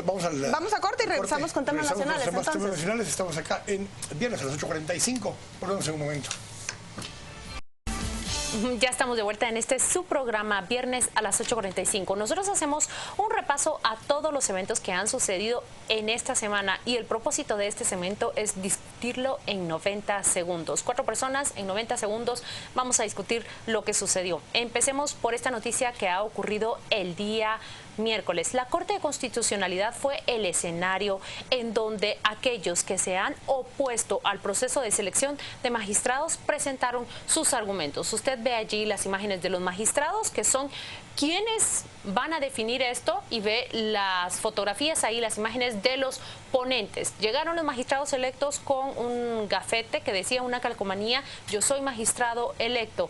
Vamos a corte y regresamos con temas nacionales. Temas nacionales, estamos acá en viernes a las 8:45. Volvemos en un momento. Ya estamos de vuelta en este su programa viernes a las 8:45. Nosotros hacemos un repaso a todos los eventos que han sucedido en esta semana y el propósito de este segmento es discutirlo en 90 segundos. 4 personas en 90 segundos vamos a discutir lo que sucedió. Empecemos por esta noticia que ha ocurrido el día miércoles. La Corte de Constitucionalidad fue el escenario en donde aquellos que se han opuesto al proceso de selección de magistrados presentaron sus argumentos. Usted ve allí las imágenes de los magistrados que son quienes van a definir esto y ve las fotografías ahí, las imágenes de los ponentes. Llegaron los magistrados electos con un gafete que decía una calcomanía: yo soy magistrado electo.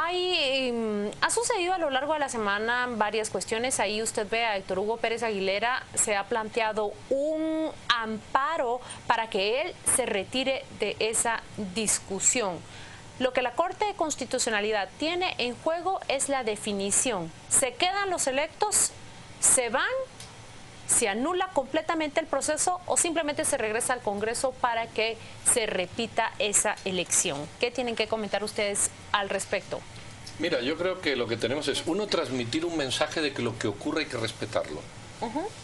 Ha sucedido a lo largo de la semana varias cuestiones. Ahí usted ve a Héctor Hugo Pérez Aguilera, se ha planteado un amparo para que él se retire de esa discusión. Lo que la Corte de Constitucionalidad tiene en juego es la definición. ¿Se quedan los electos? ¿Se van? ¿Se anula completamente el proceso o simplemente se regresa al Congreso para que se repita esa elección? ¿Qué tienen que comentar ustedes al respecto? Mira, yo creo que lo que tenemos es, uno, transmitir un mensaje de que lo que ocurre hay que respetarlo.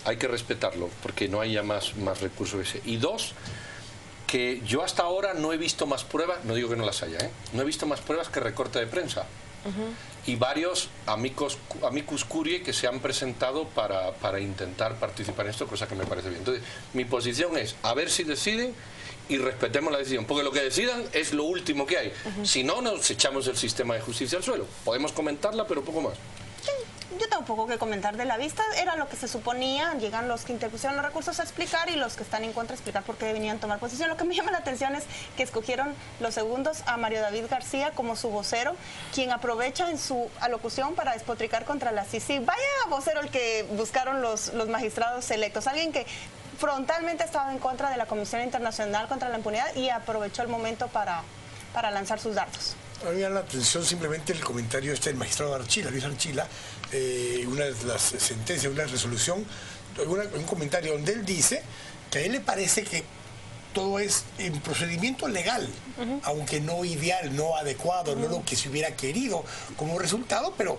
Hay que respetarlo, porque no haya más recursos ese. Y dos, que yo hasta ahora no he visto más pruebas, no digo que no las haya, no he visto más pruebas que recorte de prensa. Y varios amicus curiae que se han presentado para intentar participar en esto, cosa que me parece bien. Entonces, mi posición es, a ver si deciden y respetemos la decisión, porque lo que decidan es lo último que hay. Si no, nos echamos el sistema de justicia al suelo. Podemos comentarla, pero poco más. Yo tengo poco que comentar de la vista, era lo que se suponía, llegan los que interpusieron los recursos a explicar y los que están en contra a explicar por qué venían a tomar posición. Lo que me llama la atención es que escogieron los segundos a Mario David García como su vocero, quien aprovecha en su alocución para despotricar contra la CICIG. Vaya vocero el que buscaron los magistrados electos, alguien que frontalmente estaba en contra de la Comisión Internacional contra la Impunidad y aprovechó el momento para lanzar sus dardos. A mí me llama la atención simplemente el comentario del magistrado Archila, Luis Archila, una de las sentencias, una resolución, un comentario donde él dice que a él le parece que todo es en procedimiento legal, aunque no ideal, no adecuado, no lo que se hubiera querido como resultado, pero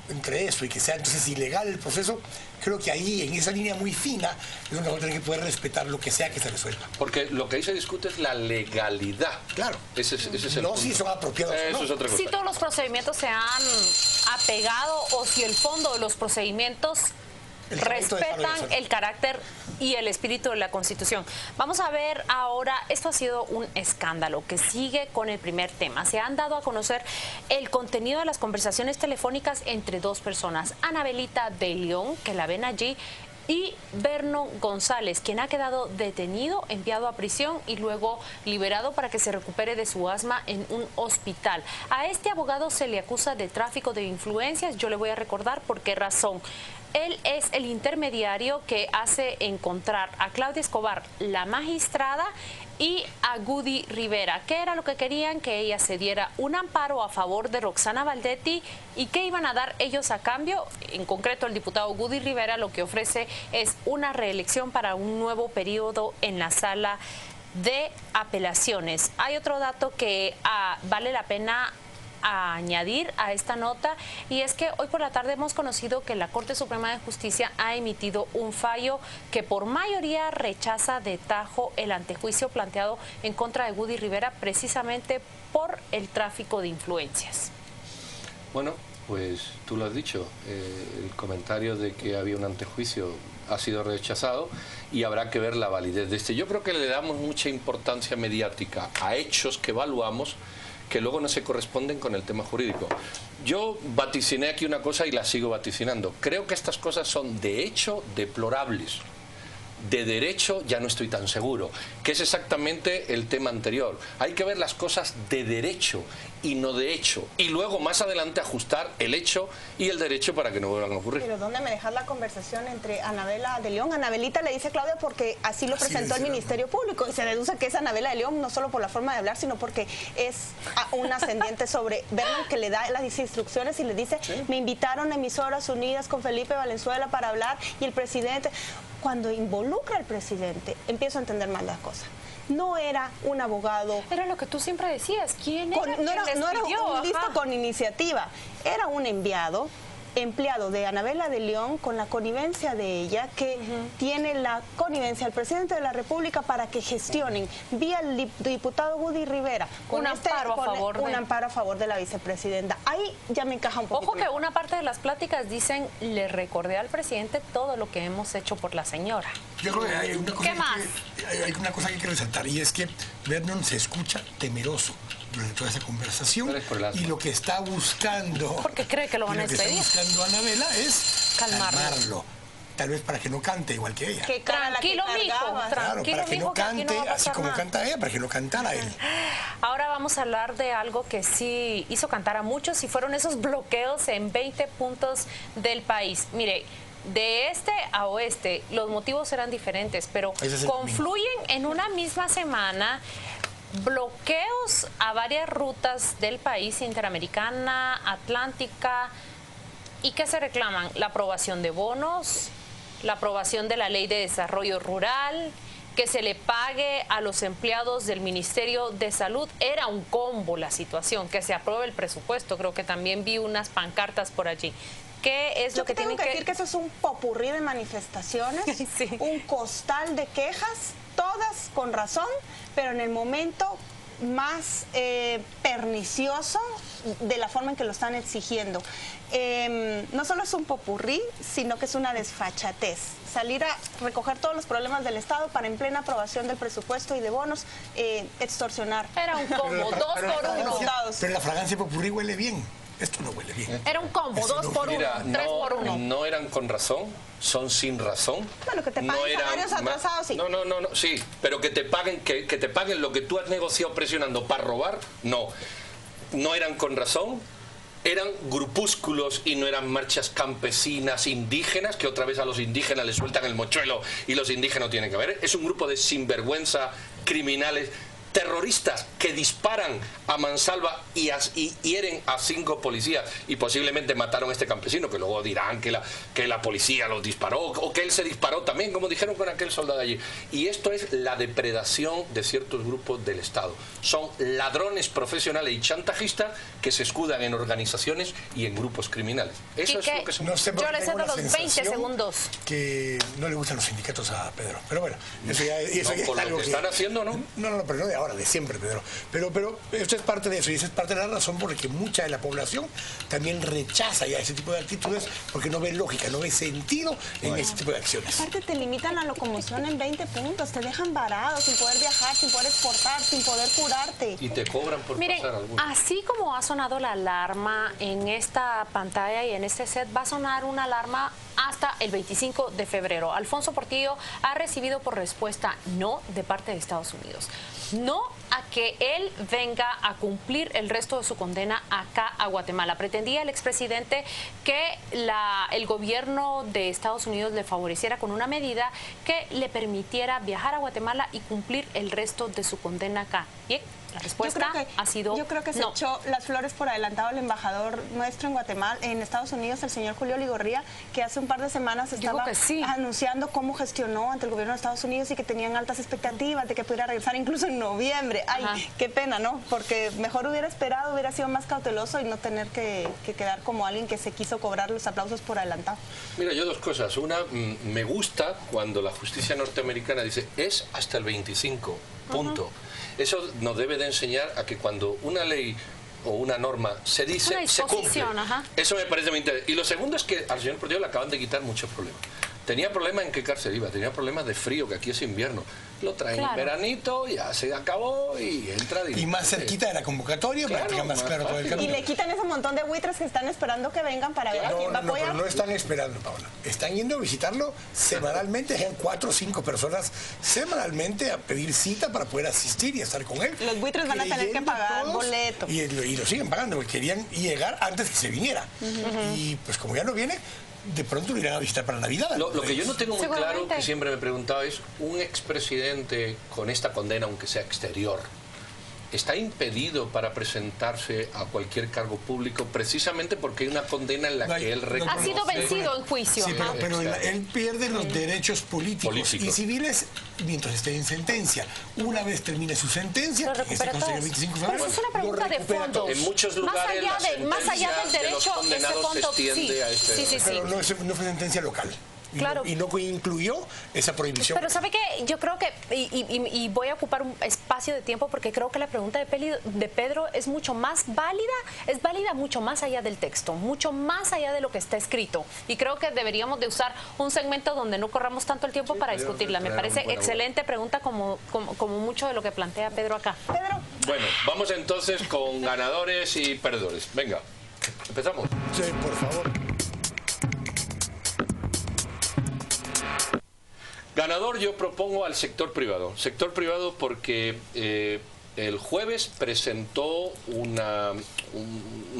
entre eso y que sea entonces ilegal el proceso, creo que ahí, en esa línea muy fina, es donde vamos a tener que poder respetar lo que sea que se resuelva. Porque lo que ahí se discute es la legalidad. Claro. Ese es el no punto. Si son apropiados o no. Eso es otra cosa. Si todos los procedimientos se han apegado o si el fondo de los procedimientos respetan el carácter y el espíritu de la Constitución. Vamos a ver ahora, esto ha sido un escándalo que sigue con el primer tema. Se han dado a conocer el contenido de las conversaciones telefónicas entre dos personas, Anabelita de León, que la ven allí, y Vernon González, quien ha quedado detenido, enviado a prisión y luego liberado para que se recupere de su asma en un hospital. A este abogado se le acusa de tráfico de influencias. Yo le voy a recordar por qué razón. Él es el intermediario que hace encontrar a Claudia Escobar, la magistrada, y a Gudy Rivera. ¿Qué era lo que querían? Que ella se diera un amparo a favor de Roxana Valdetti. ¿Y qué iban a dar ellos a cambio? En concreto, el diputado Gudy Rivera lo que ofrece es una reelección para un nuevo periodo en la sala de apelaciones. Hay otro dato que vale la pena añadir a esta nota, y es que hoy por la tarde hemos conocido que la Corte Suprema de Justicia ha emitido un fallo que por mayoría rechaza de tajo el antejuicio planteado en contra de Gudy Rivera precisamente por el tráfico de influencias. Bueno, pues tú lo has dicho, el comentario de que había un antejuicio ha sido rechazado y habrá que ver la validez de este. Yo creo que le damos mucha importancia mediática a hechos que evaluamos que luego no se corresponden con el tema jurídico. Yo vaticiné aquí una cosa y la sigo vaticinando. Creo que estas cosas son de hecho deplorables. De derecho ya no estoy tan seguro, que es exactamente el tema anterior. Hay que ver las cosas de derecho y no de hecho, y luego más adelante ajustar el hecho y el derecho para que no vuelvan a ocurrir. Pero ¿dónde me dejas la conversación entre Anabela de León? Anabelita le dice a Claudia porque así lo presentó el Ministerio Público, y se deduce que es Anabela de León no solo por la forma de hablar, sino porque es un ascendiente sobre Vernon, que le da las instrucciones y le dice, me invitaron a Emisoras Unidas con Felipe Valenzuela para hablar, y el presidente, cuando involucra al presidente, empiezo a entender más las cosas. no era un abogado. Era lo que tú siempre decías. ¿Quién era? No era un listo con iniciativa, era un enviado, empleado de Anabela de León, con la connivencia de ella, que tiene la connivencia del presidente de la República para que gestionen vía el diputado Woody Rivera un amparo a favor de la vicepresidenta. Ahí ya me encaja un poco. Ojo que una parte de las pláticas dicen, le recordé al presidente todo lo que hemos hecho por la señora. Yo creo que hay una cosa, ¿Qué más? Hay una cosa que hay que resaltar, y es que Vernon se escucha temeroso durante toda esa conversación, y lo que está buscando, porque cree que lo van a despedir, buscando a Anabela es calmarlo, tal vez para que no cante igual que ella. Que tranquilo, mijo, tranquilo, para que mijo, no cante no así como canta ella, para que no cantara él. Ahora vamos a hablar de algo que sí hizo cantar a muchos, y fueron esos bloqueos en 20 puntos del país. Mire, de este a oeste los motivos eran diferentes, pero confluyen en una misma semana bloqueos a varias rutas del país, interamericana, atlántica. ¿Y qué se reclaman? La aprobación de bonos, la aprobación de la Ley de Desarrollo Rural, que se le pague a los empleados del Ministerio de Salud. Era un combo la situación, que se apruebe el presupuesto. Creo que también vi unas pancartas por allí. ¿Qué es lo que tienen que decir? Que eso es un popurrí de manifestaciones, sí, un costal de quejas, todas con razón, pero en el momento más pernicioso de la forma en que lo están exigiendo. No solo es un popurrí, sino que es una desfachatez. Salir a recoger todos los problemas del Estado para, en plena aprobación del presupuesto y de bonos, extorsionar. Era un combo, 2 por 1. Pero la fragancia popurrí huele bien. Esto no huele bien. Era un combo, 2 por 1, 3 por 1. No eran con razón, son sin razón. Bueno, que te paguen salarios atrasados, sí. No, sí, pero que te paguen lo que tú has negociado presionando para robar, no. No eran con razón. Eran grupúsculos y no eran marchas campesinas indígenas, que otra vez a los indígenas les sueltan el mochuelo y los indígenas no tienen que ver. Es un grupo de sinvergüenza, criminales, terroristas que disparan a mansalva y hieren a 5 policías y posiblemente mataron a este campesino, que luego dirán que la policía los disparó o que él se disparó también, como dijeron con aquel soldado allí. Y esto es la depredación de ciertos grupos del Estado. Son ladrones profesionales y chantajistas que se escudan en organizaciones y en grupos criminales. Eso es lo que son. No sé, yo les cedo los 20 segundos. Que no le gustan los sindicatos a Pedro. Pero bueno, eso ya es por algo lo que están haciendo, ¿no? No, pero no de ahora, de siempre, Pedro. Pero esto es parte de eso, y esa es parte de la razón por la que mucha de la población también rechaza ya ese tipo de actitudes, porque no ve lógica, no ve sentido en ese tipo de acciones. Aparte, te limitan la locomoción en 20 puntos, te dejan varado, sin poder viajar, sin poder exportar, sin poder curarte. Y te cobran por pasar alguno. Así como ha sonado la alarma en esta pantalla y en este set, va a sonar una alarma hasta el 25 de febrero. Alfonso Portillo ha recibido por respuesta no de parte de Estados Unidos. No a que él venga a cumplir el resto de su condena acá a Guatemala. Pretendía el expresidente que el gobierno de Estados Unidos le favoreciera con una medida que le permitiera viajar a Guatemala y cumplir el resto de su condena acá. Bien, la respuesta ha sido yo creo que se echó las flores por adelantado el embajador nuestro en Guatemala, en Estados Unidos, el señor Julio Ligorría, que hace un par de semanas estaba anunciando cómo gestionó ante el gobierno de Estados Unidos y que tenían altas expectativas de que pudiera regresar incluso en noviembre. Ay, qué pena, ¿no? Porque mejor hubiera esperado, hubiera sido más cauteloso y no tener que quedar como alguien que se quiso cobrar los aplausos por adelantado. Mira, yo 2 cosas. Una, me gusta cuando la justicia norteamericana dice es hasta el 25, punto. Eso nos debe de enseñar a que cuando una ley o una norma se dice, se cumple. Eso me parece muy interesante. Y lo segundo es que al señor Portillo le acaban de quitar muchos problemas. Tenía problemas en qué cárcel iba, tenía problemas de frío, que aquí es invierno. Lo traen en veranito, ya se acabó y entra directo. Y más cerquita de la convocatoria, para que tenga más claro todo el camino. Y le quitan ese montón de buitres que están esperando que vengan para ver a quién va a apoyar. No están esperando, Paola. Están yendo a visitarlo semanalmente, sean 4 o 5 personas semanalmente a pedir cita para poder asistir y estar con él. Los buitres van a tener que pagar boleto. Y lo siguen pagando, porque querían llegar antes que se viniera. Y pues como ya no viene, de pronto lo irán a visitar para Navidad. Lo que yo no tengo muy claro, que siempre me he preguntado, es un expresidente con esta condena, aunque sea exterior, está impedido para presentarse a cualquier cargo público precisamente porque hay una condena en la que él reconoce... Ha sido vencido en juicio. Sí, pero él pierde los derechos políticos y civiles mientras esté en sentencia. Una vez termine su sentencia, el 25 de febrero, es una pregunta de fondo. En muchos lugares más allá del derecho, ese fondo sí. Pero no fue sentencia local. Claro. Y no incluyó esa prohibición. Pero ¿sabe qué? Yo creo que, y voy a ocupar un espacio de tiempo porque creo que la pregunta de Pedro es mucho más válida, es válida mucho más allá del texto, mucho más allá de lo que está escrito. Y creo que deberíamos de usar un segmento donde no corramos tanto el tiempo para discutirla. Me parece excelente pregunta como mucho de lo que plantea Pedro acá. Pedro. Bueno, vamos entonces con ganadores y perdedores. Venga, empezamos. Sí, por favor. Ganador yo propongo al sector privado. Sector privado porque el jueves presentó una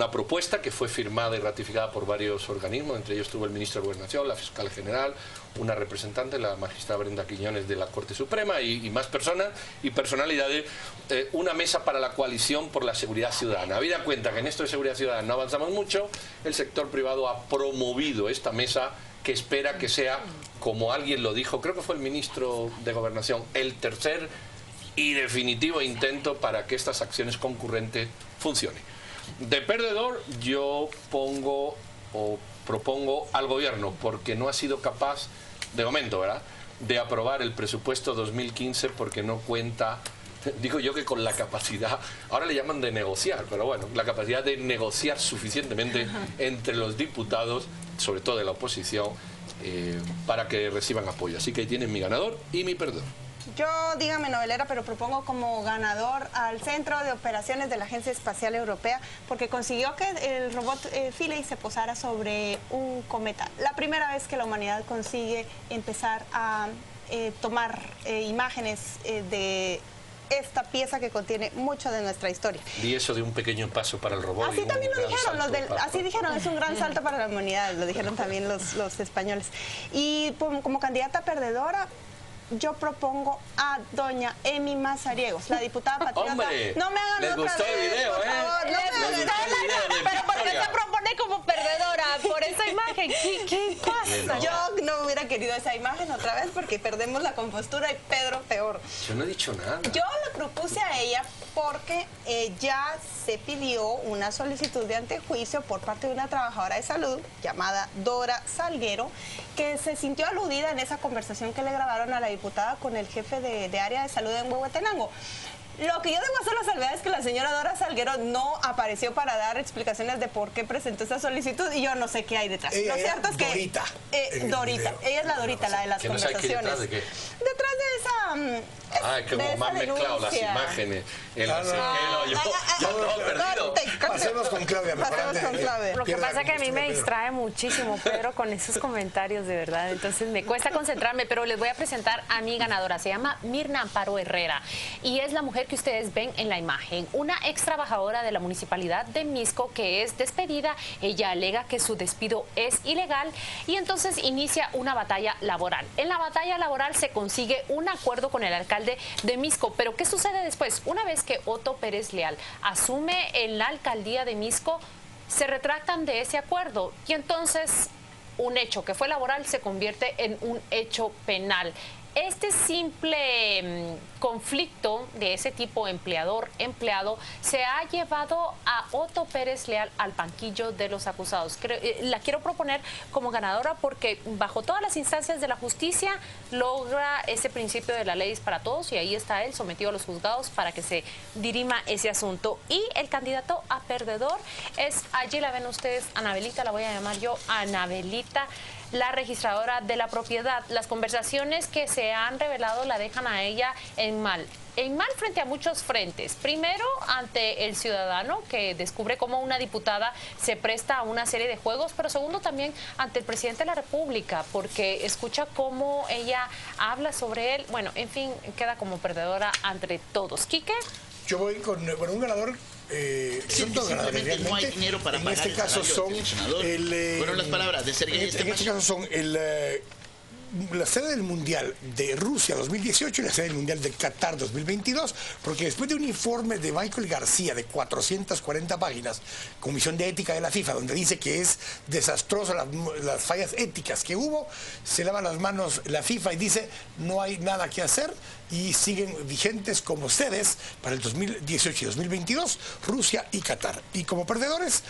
propuesta que fue firmada y ratificada por varios organismos, entre ellos estuvo el ministro de Gobernación, la fiscal general, una representante, la magistrada Brenda Quiñones de la Corte Suprema y más personas y personalidades, una mesa para la coalición por la seguridad ciudadana. Habida cuenta que en esto de seguridad ciudadana no avanzamos mucho, el sector privado ha promovido esta mesa que espera que sea, como alguien lo dijo, creo que fue el ministro de Gobernación, el tercer y definitivo intento para que estas acciones concurrentes funcionen. De perdedor yo propongo al gobierno porque no ha sido capaz, de momento, ¿verdad?, de aprobar el presupuesto 2015 porque no cuenta, digo yo que con la capacidad, ahora le llaman de negociar, pero bueno, la capacidad de negociar suficientemente entre los diputados, sobre todo de la oposición, para que reciban apoyo. Así que ahí tienen mi ganador y mi perdedor. Yo, dígame novelera, pero propongo como ganador al Centro de Operaciones de la Agencia Espacial Europea porque consiguió que el robot Philae se posara sobre un cometa. La primera vez que la humanidad consigue empezar a tomar imágenes de esta pieza que contiene mucho de nuestra historia. Y eso de un pequeño paso para el robot. Así también lo dijeron, así dijeron, es un gran salto para la humanidad, lo dijeron también los españoles. Y como candidata perdedora, yo propongo a doña Emi Mazariegos, la diputada patriota. ¡Hombre! No me hagan les otra gustó vez, el video, por favor, les gustó el video pero ¿por qué se propone como perdedora por esa imagen? ¿Qué pasa? Yo no hubiera querido esa imagen otra vez porque perdemos la compostura y Pedro peor. Yo no he dicho nada. Yo le propuse a ella porque ya se pidió una solicitud de antejuicio por parte de una trabajadora de salud llamada Dora Salguero, que se sintió aludida en esa conversación que le grabaron a la diputada con el jefe de área de salud en Huehuetenango. Lo que yo debo hacer la salvedad es que la señora Dora Salguero no apareció para dar explicaciones de por qué presentó esa solicitud y yo no sé qué hay detrás. Lo cierto es que Dorita. Dorita, ella es la Dorita, la de las conversaciones. ¿Detrás de qué? Detrás de esa... como me han mezclado las imágenes. Pasemos con Claudia. Lo que pasa es que a mí me distrae muchísimo, Pedro, con esos comentarios, de verdad. Entonces me cuesta concentrarme, pero les voy a presentar a mi ganadora. Se llama Mirna Amparo Herrera y es la mujer que ustedes ven en la imagen. Una ex trabajadora de la municipalidad de Misco que es despedida. Ella alega que su despido es ilegal y entonces inicia una batalla laboral. En la batalla laboral se consigue un acuerdo con el alcalde de Misco. Pero ¿qué sucede después? Una vez que Otto Pérez Leal asume en la alcaldía de Misco, se retractan de ese acuerdo y entonces un hecho que fue laboral se convierte en un hecho penal. Este simple conflicto de ese tipo empleador-empleado se ha llevado a Otto Pérez Leal al banquillo de los acusados. La quiero proponer como ganadora porque bajo todas las instancias de la justicia logra ese principio de la ley es para todos y ahí está él sometido a los juzgados para que se dirima ese asunto. Y el candidato a perdedor es, allí la ven ustedes, Anabelita, la voy a llamar yo, Anabelita, la registradora de la propiedad. Las conversaciones que se han revelado la dejan a ella en mal frente a muchos frentes. Primero, ante el ciudadano que descubre cómo una diputada se presta a una serie de juegos, pero segundo también ante el presidente de la República, porque escucha cómo ella habla sobre él. Bueno, en fin, queda como perdedora entre todos. ¿Quique? Yo voy con un ganador. Son dos ganadores, no hay dinero para pagar este caso son fueron las palabras de Sergei. En este caso son el la sede del Mundial de Rusia 2018 y la sede del Mundial de Qatar 2022, porque después de un informe de Michael García de 440 páginas, Comisión de Ética de la FIFA, donde dice que es desastroso las fallas éticas que hubo, se lava las manos la FIFA y dice no hay nada que hacer y siguen vigentes como sedes para el 2018 y 2022, Rusia y Qatar. Y como perdedores,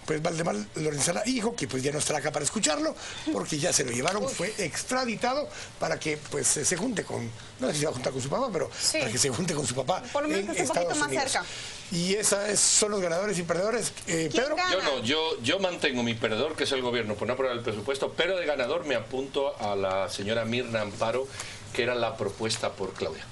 pues Valdemar Lorenzana, hijo, que pues ya no estará acá para escucharlo, porque ya se lo llevaron, fue extraditado para que pues se junte con, no sé si se va a juntar con su papá, pero para que se junte con su papá por lo menos en que esté un Estados poquito Unidos. más cerca. Y esos son los ganadores y perdedores. Pedro. Yo no, yo mantengo mi perdedor, que es el gobierno, por no aprobar el presupuesto, pero de ganador me apunto a la señora Mirna Amparo, que era la propuesta por Claudia.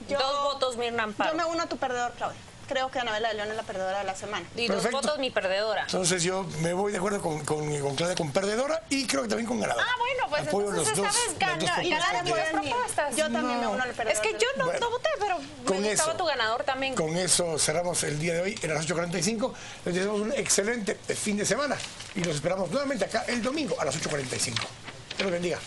Dos votos Mirna Amparo. Yo me uno a tu perdedor, Claudia. Creo que Anabela de León es la perdedora de la semana. Y Perfecto. 2 votos mi perdedora. Entonces yo me voy de acuerdo con Claudia, con perdedora, y creo que también con ganadora. Ah, bueno, pues apoyo entonces esta vez ganaron las propuestas. Yo también me uno al perdedor. Es que yo no voté, pero me gustaba tu ganador también. Con eso cerramos el día de hoy en las 8:45. Les deseamos un excelente fin de semana y los esperamos nuevamente acá el domingo a las 8:45. Dios los bendiga.